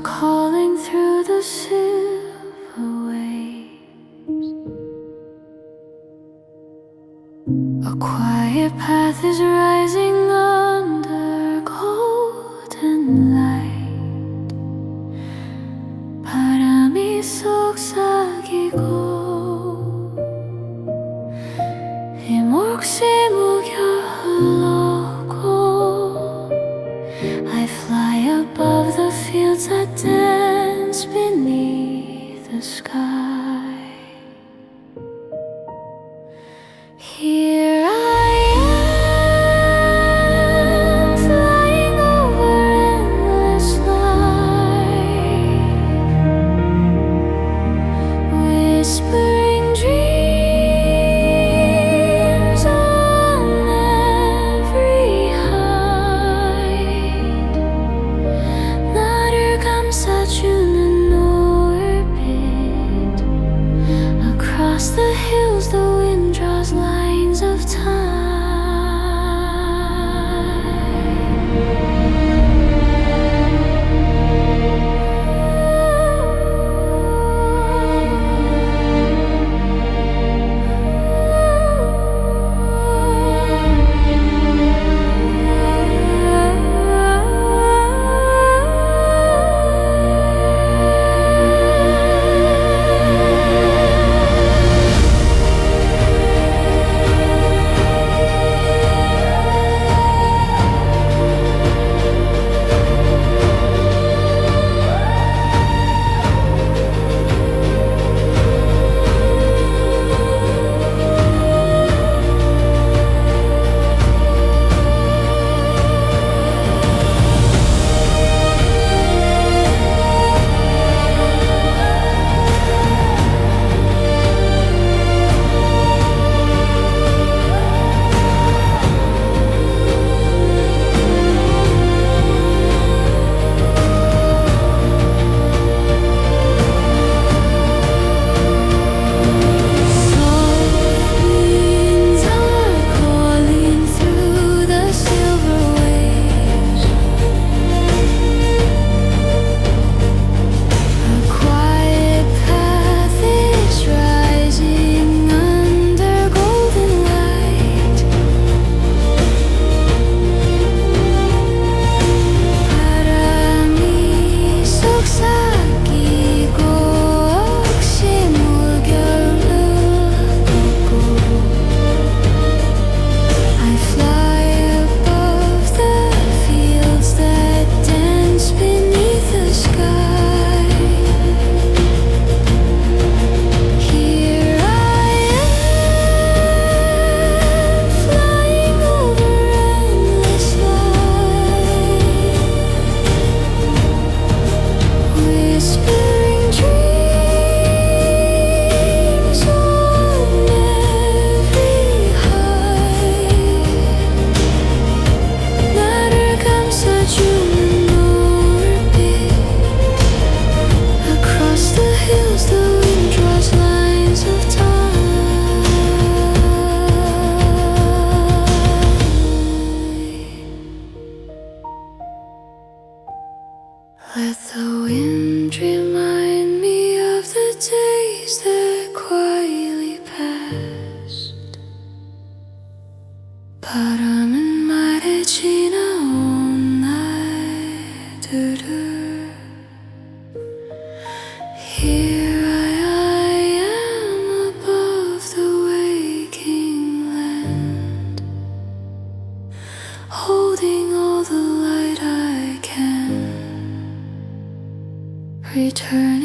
calling through the silver waves. A quiet path is rising under golden light. 바람이 속삭이고 이 몫이 무겨 흘러고 I fly above the fields that dance beneath the sky. Here I am, flying over endless light, whispering dreams on every height. 나를 감싸주는 노을빛. Across the hills the wind draws lines of time. Let the wind remind me of the days that quietly passed. 바람은 말해 지나온 날들을 Here I am above the waking land, holding all the light I can. Return